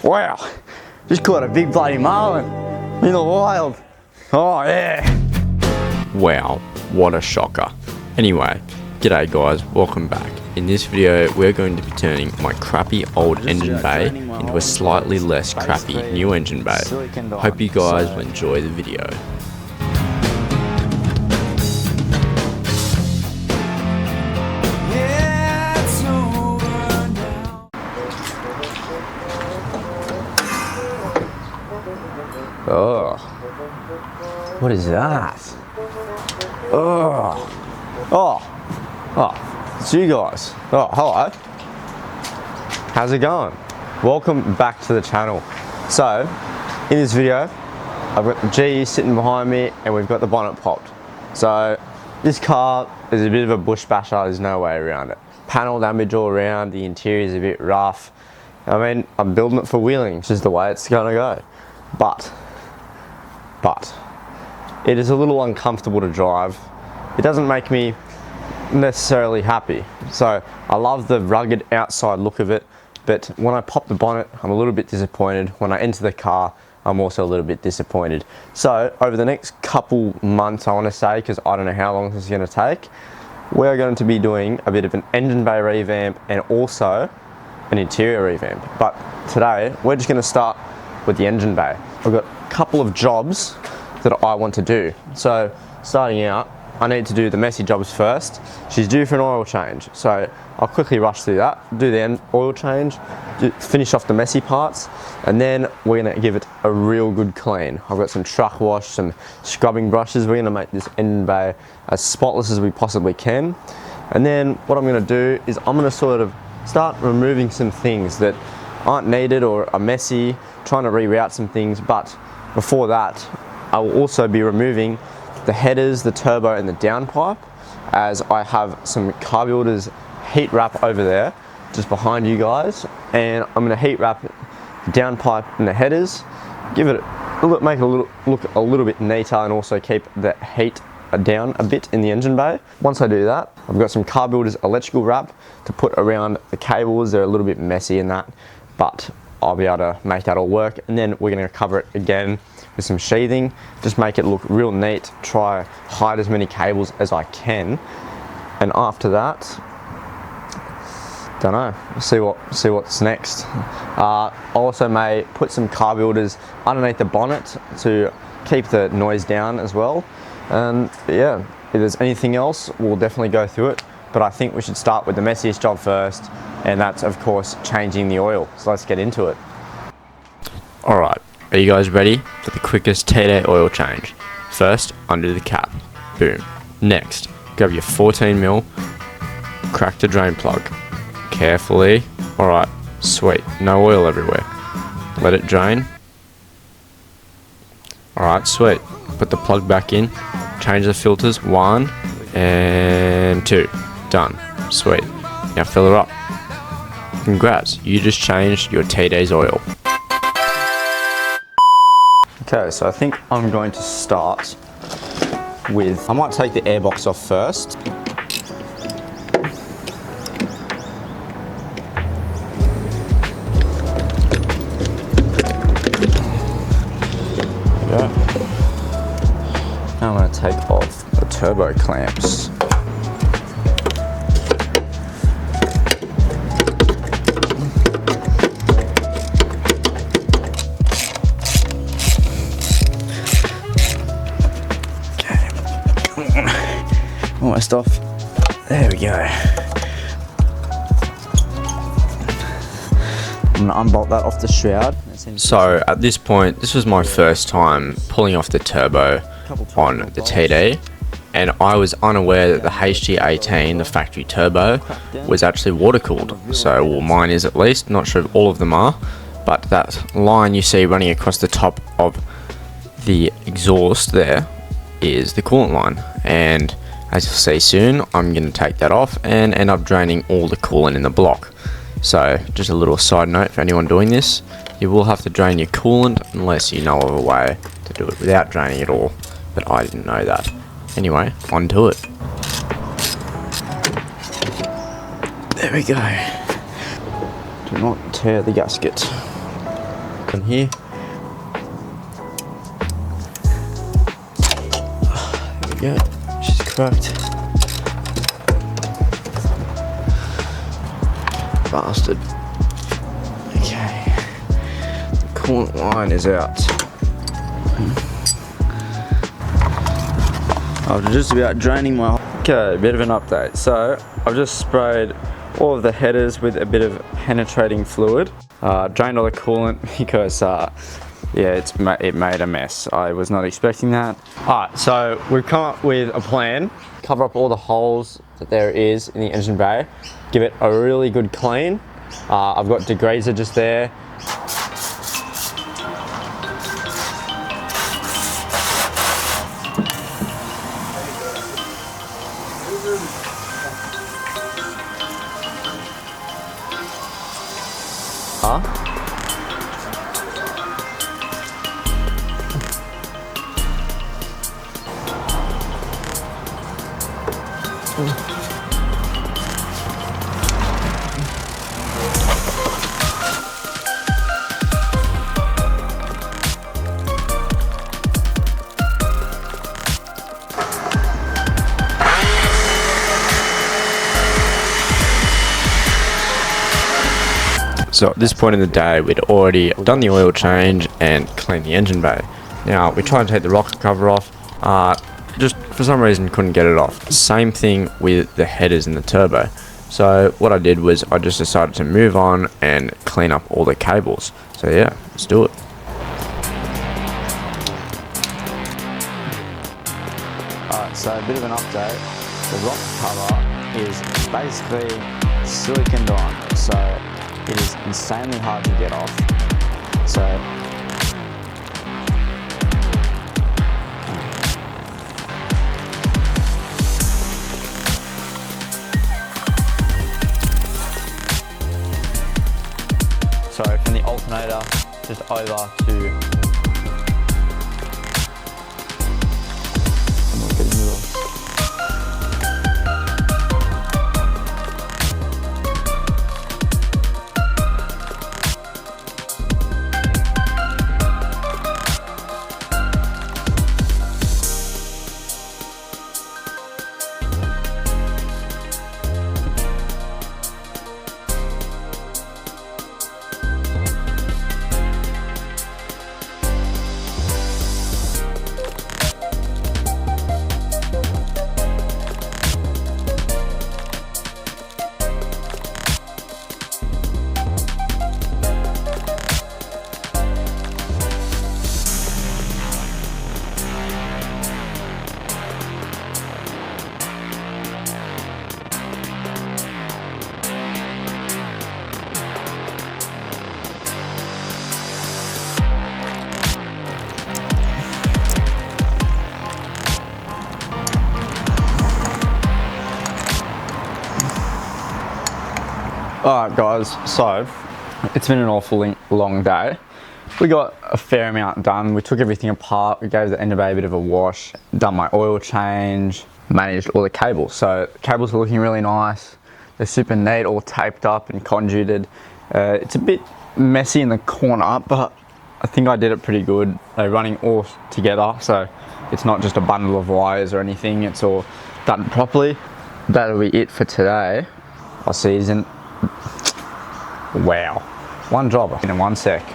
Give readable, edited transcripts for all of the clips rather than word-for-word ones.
Wow, just caught a big bloody marlin in the wild. Oh yeah. Wow, what a shocker. Anyway, g'day guys, welcome back. In this video, we're going to be turning my crappy old engine bay into a slightly less crappy new engine bay. Hope you guys will enjoy the video. Oh, what is that? Oh, it's you guys. Oh, hello. How's it going? Welcome back to the channel. So, in this video, I've got the G sitting behind me and we've got the bonnet popped. So, this car is a bit of a bush basher, there's no way around it. Panel damage all around, the interior is a bit rough. I mean, I'm building it for wheeling, it's just the way it's gonna go. But it is a little uncomfortable to drive. It doesn't make me necessarily happy. So I love the rugged outside look of it, but when I pop the bonnet, I'm a little bit disappointed. When I enter the car, I'm also a little bit disappointed. So over the next couple months, I want to say, because I don't know how long this is going to take, we're going to be doing a bit of an engine bay revamp and also an interior revamp. But today, we're just going to start with the engine bay. I've got a couple of jobs that I want to do. So starting out, I need to do the messy jobs first. She's due for an oil change, so I'll quickly rush through that, do the oil change, finish off the messy parts, and then we're gonna give it a real good clean. I've got some truck wash, some scrubbing brushes. We're gonna make this engine bay as spotless as we possibly can. And then what I'm gonna do is I'm gonna sort of start removing some things that aren't needed or are messy, trying to reroute some things, but before that, I will also be removing the headers, the turbo and the downpipe, as I have some carburetors heat wrap over there, just behind you guys, and I'm going to heat wrap the downpipe and the headers, make it look a little bit neater and also keep the heat down a bit in the engine bay. Once I do that, I've got some carburetors electrical wrap to put around the cables. They're a little bit messy in that, but I'll be able to make that all work. And then we're going to cover it again with some sheathing, just make it look real neat, try hide as many cables as I can. And after that, don't know, see what's next. I also may put some carburetors underneath the bonnet to keep the noise down as well. And yeah, if there's anything else, we'll definitely go through it. But I think we should start with the messiest job first, and that's of course changing the oil. So let's get into it. Alright, are you guys ready for the quickest T-Day oil change? First, undo the cap. Boom. Next, grab your 14mm, crack the drain plug. Carefully. Alright, sweet. No oil everywhere. Let it drain. Alright, sweet. Put the plug back in. Change the filters. 1 and 2. Done. Sweet. Now fill her up. Congrats, you just changed your T-Day's oil. Okay, so I think I'm going to start with, I might take the airbox off first. There we go. Now I'm going to take off the turbo clamps. Almost off. There we go. I'm gonna unbolt that off the shroud. So at this point, this was my first time pulling off the turbo on the T-Day, and I was unaware that the HG18, the factory turbo, was actually water cooled. So, well, mine is at least, not sure if all of them are, but that line you see running across the top of the exhaust there is the coolant line, and as you'll see soon, I'm going to take that off and end up draining all the coolant in the block. So just a little side note for anyone doing this, you will have to drain your coolant unless you know of a way to do it without draining it all, but I didn't know that. Anyway, on to it. There we go. Do not tear the gasket. in here. There we go, she's cracked. Bastard. Okay, the coolant line is out. After just about draining my... Okay, bit of an update. So I've just sprayed all of the headers with a bit of penetrating fluid. Drained all the coolant because yeah, it made a mess. I was not expecting that. Alright, so we've come up with a plan. Cover up all the holes that there is in the engine bay. Give it a really good clean. I've got degreaser just there. So at this point in the day, we'd already done the oil change and cleaned the engine bay. Now we tried to take the rocker cover off, just for some reason couldn't get it off. Same thing with the headers in the turbo. So what I did was I just decided to move on and clean up all the cables. So yeah, let's do it. Alright, so a bit of an update. The rocker cover is basically siliconed on, so it is insanely hard to get off. So from the alternator just over to Alright guys, so it's been an awful long day. We got a fair amount done. We took everything apart, we gave the engine bay a bit of a wash, done my oil change, managed all the cables. So the cables are looking really nice. They're super neat, all taped up and conduited. It's a bit messy in the corner, but I think I did it pretty good. They're running all together, so it's not just a bundle of wires or anything, it's all done properly. That'll be it for today. I'll see you in... Wow, one job in 1 sec.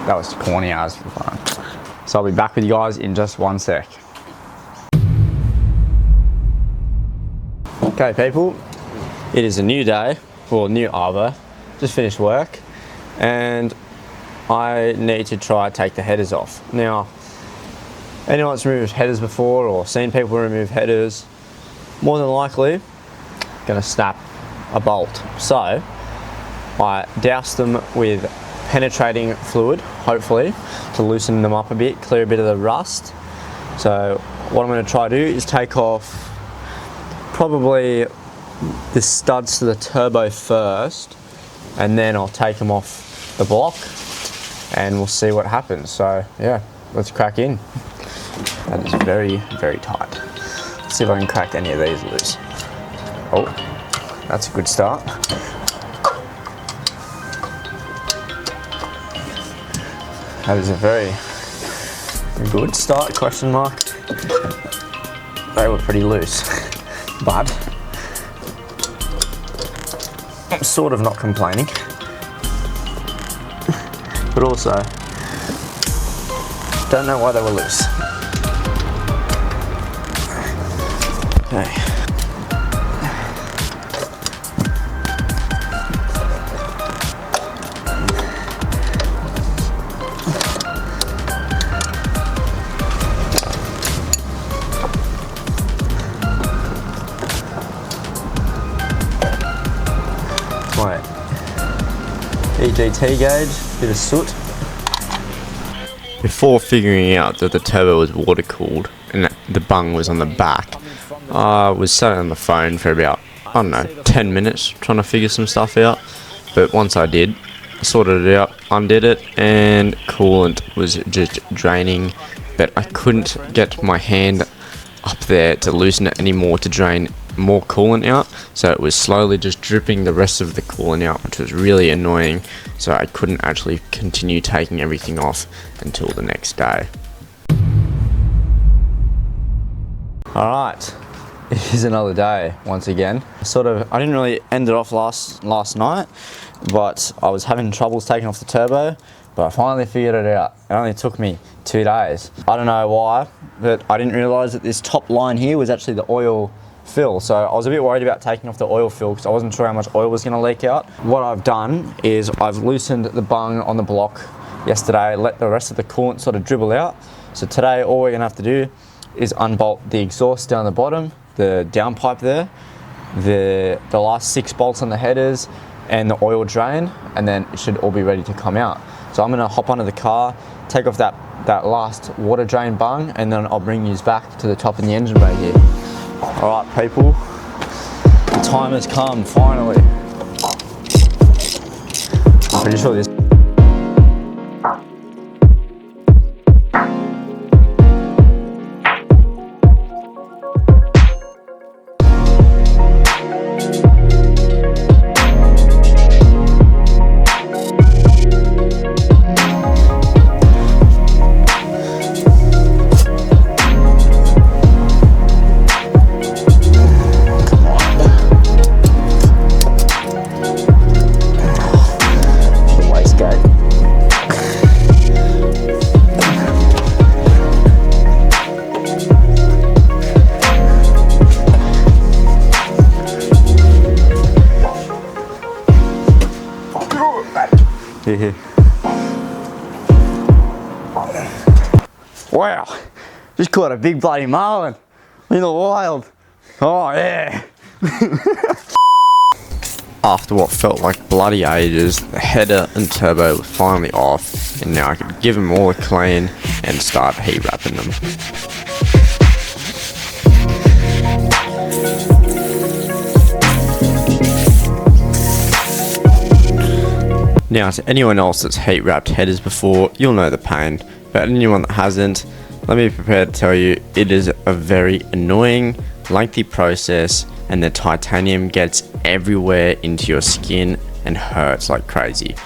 That was corny as for fun. So I'll be back with you guys in just 1 sec. Okay people, it is a new day, or new hour. Just finished work and I need to try take the headers off. Now, anyone that's removed headers before or seen people remove headers, more than likely gonna snap a bolt. So I doused them with penetrating fluid, hopefully, to loosen them up a bit, clear a bit of the rust. So what I'm going to try to do is take off probably the studs to the turbo first, and then I'll take them off the block and we'll see what happens. So yeah, let's crack in. That is very, very tight. Let's see if I can crack any of these loose. Oh, that's a good start. That is a very good start, question mark. They were pretty loose, but I'm sort of not complaining. But also, don't know why they were loose. Okay. My EGT gauge, bit of soot. Before figuring out that the turbo was water cooled and that the bung was on the back, I was sat on the phone for about, I don't know, 10 minutes trying to figure some stuff out. But once I did, I sorted it out, undid it, and coolant was just draining. But I couldn't get my hand up there to loosen it anymore to drain more coolant out, so it was slowly just dripping the rest of the coolant out, which was really annoying. So I couldn't actually continue taking everything off until the next day. Alright, it is another day once again. I didn't really end it off last night, but I was having troubles taking off the turbo, but I finally figured it out. It only took me 2 days. I don't know why, but I didn't realise that this top line here was actually the oil fill. So I was a bit worried about taking off the oil fill because I wasn't sure how much oil was going to leak out. What I've done is I've loosened the bung on the block yesterday, let the rest of the coolant sort of dribble out. So today all we're going to have to do is unbolt the exhaust down the bottom, the downpipe there, the last 6 bolts on the headers and the oil drain, and then it should all be ready to come out. So I'm going to hop onto the car, take off that last water drain bung, and then I'll bring you back to the top of the engine bay here. Alright people, the time has come finally. I'm pretty sure this here. Wow, just caught a big bloody marlin in the wild. Oh yeah. After what felt like bloody ages, the header and turbo were finally off, and now I could give them all a clean and start heat wrapping them. Now, to anyone else that's heat wrapped headers before, you'll know the pain, but anyone that hasn't, let me be prepared to tell you it is a very annoying, lengthy process, and the titanium gets everywhere into your skin and hurts like crazy.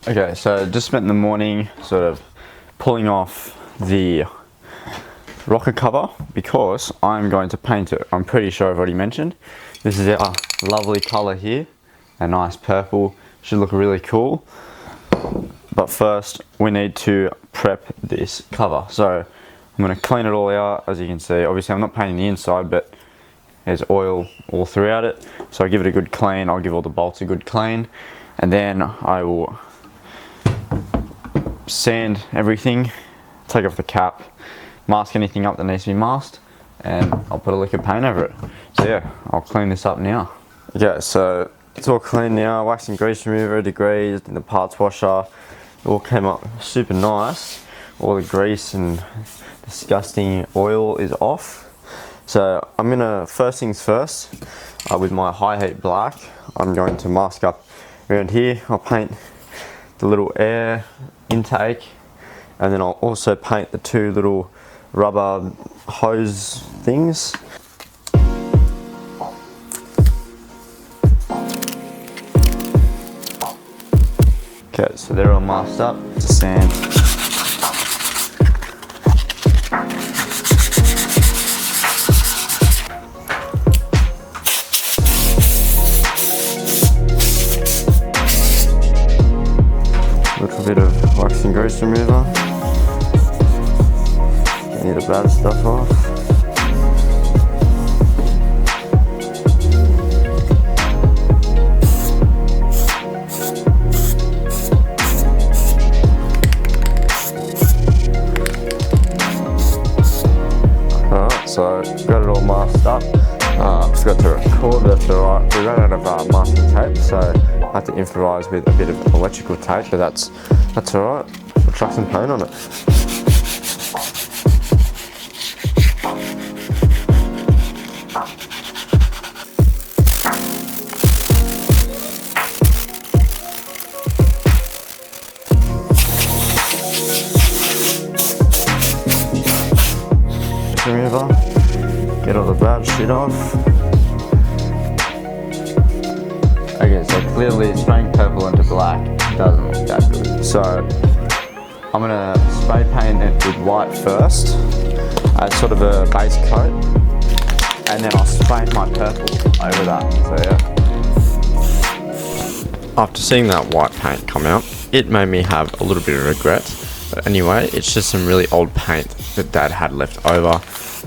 Okay, so just spent the morning sort of pulling off the rocker cover because I'm going to paint it. I'm pretty sure I've already mentioned. This is our lovely color here, a nice purple, should look really cool. But first we need to prep this cover. So I'm going to clean it all out. As you can see, obviously I'm not painting the inside, but there's oil all throughout it. So I give it a good clean, I'll give all the bolts a good clean, and then I will sand everything, take off the cap, mask anything up that needs to be masked, and I'll put a lick of paint over it. So yeah, I'll clean this up now. Okay, so it's all clean now, wax and grease remover, degreased in the parts washer. It all came up super nice. all the grease and disgusting oil is off. So I'm gonna, first things first, with my high heat black, I'm going to mask up around here. I'll paint the little air intake, and then I'll also paint the two little rubber hose things. Okay, so they're all masked up to sand. Little bit of wax and grease remover. Get any of the bad stuff off. So got it all masked up. Forgot to record, but that's alright. We ran out of masking tape, so I had to improvise with a bit of electrical tape, but that's alright. We'll chuck some paint on it. Remover, get all the bad shit off. Okay, so clearly spraying purple into black doesn't look that good. So I'm gonna spray paint it with white first as sort of a base coat, and then I'll spray my purple over that. So yeah. After seeing that white paint come out, it made me have a little bit of regret. But anyway, it's just some really old paint that Dad had left over.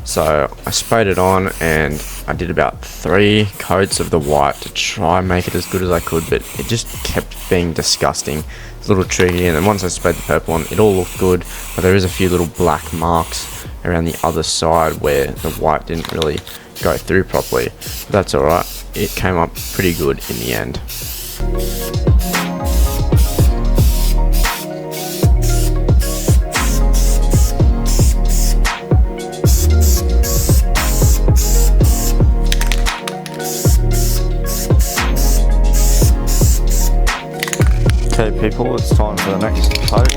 So I sprayed it on, and I did about 3 coats of the white to try and make it as good as I could, but it just kept being disgusting. It's a little tricky, and then once I sprayed the purple on, it all looked good, but there is a few little black marks around the other side where the white didn't really go through properly. But that's alright, it came up pretty good in the end. Okay people, it's time for the next coat.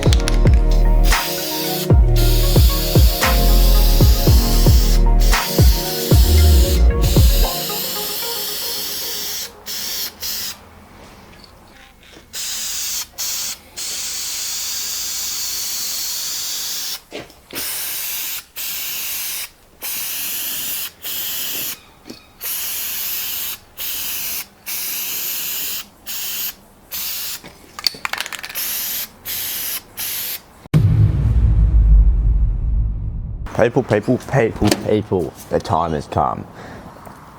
People, the time has come.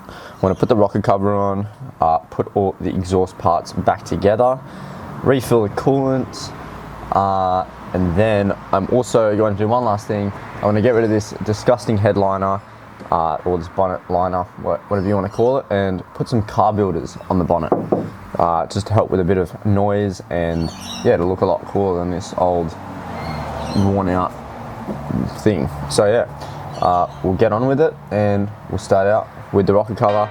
I'm going to put the rocker cover on, put all the exhaust parts back together, refill the coolant, and then I'm also going to do one last thing. I'm going to get rid of this disgusting headliner, or this bonnet liner, whatever you want to call it, and put some car builders on the bonnet, just to help with a bit of noise, and yeah, to look a lot cooler than this old worn out thing. So yeah, we'll get on with it, and we'll start out with the rocker cover.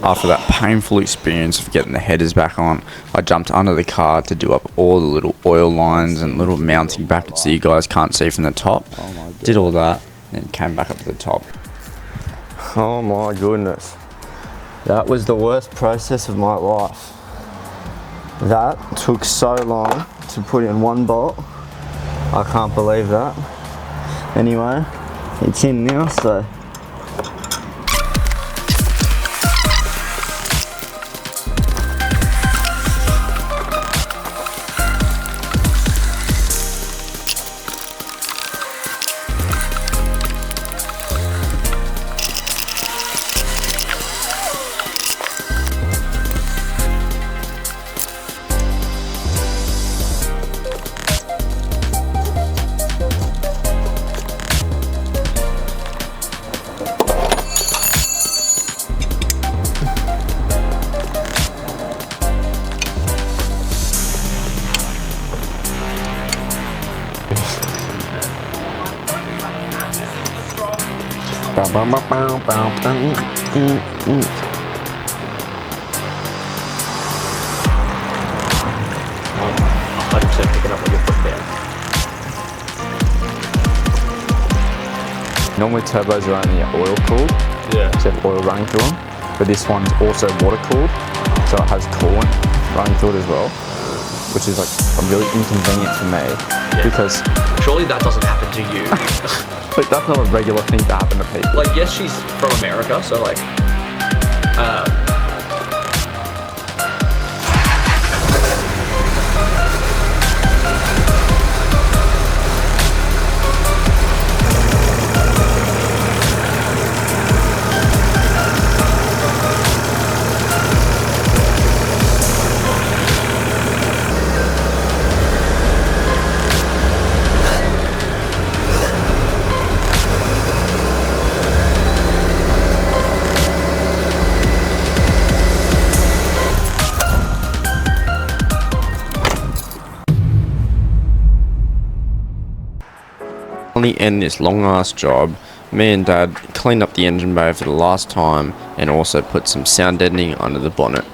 After that painful experience of getting the headers back on, I jumped under the car to do up all the little oil lines and little mounting brackets that you guys can't see from the top. Did all that and came back up to the top. Oh my goodness. That was the worst process of my life. That took so long to put in one bolt. I can't believe that. Anyway, it's in now, so. Normally turbos are only oil cooled, so have oil running through them, but this one's also water cooled, so it has coolant running through it as well, which is like really inconvenient for me because surely that doesn't happen to you. like, that's not a regular thing to happen to people. Like, yes, she's from America, so like, On the end of this long ass job, me and Dad cleaned up the engine bay for the last time and also put some sound deadening under the bonnet.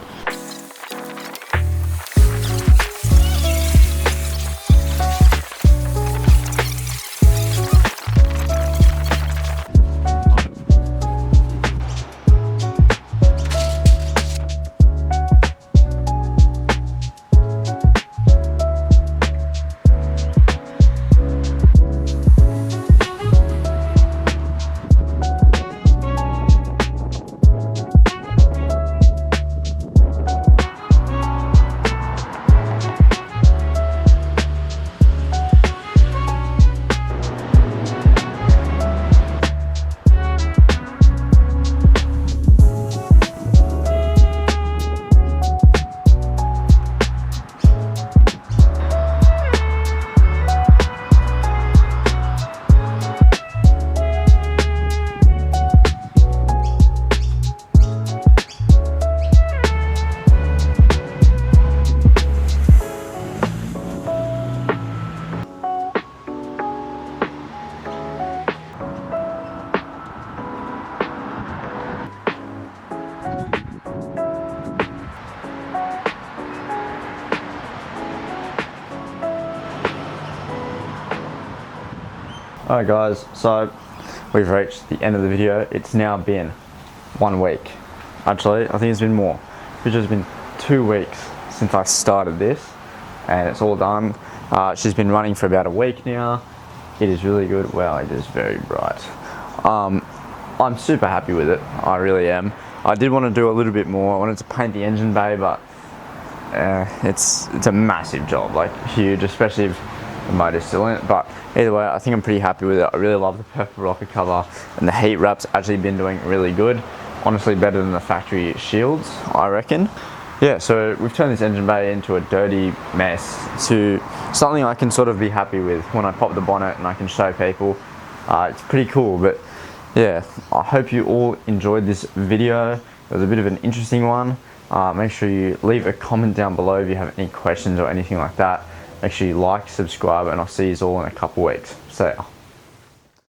Alright guys, so we've reached the end of the video. It's now been 1 week. Actually, I think it's been more. It's just been 2 weeks since I started this and it's all done. She's been running for about a week now. It is really good. Wow, it is very bright. I'm super happy with it. I really am. I did want to do a little bit more. I wanted to paint the engine bay, but it's a massive job, like huge, especially if the motor's still in it. But either way, I think I'm pretty happy with it. I really love the purple rocker cover, and the heat wrap's actually been doing really good. Honestly, better than the factory shields, I reckon. Yeah, so we've turned this engine bay into a dirty mess to something I can sort of be happy with when I pop the bonnet and I can show people. It's pretty cool, but yeah, I hope you all enjoyed this video. It was a bit of an interesting one. Make sure you leave a comment down below if you have any questions or anything like that. Make sure you like, subscribe, and I'll see you all in a couple weeks. See ya.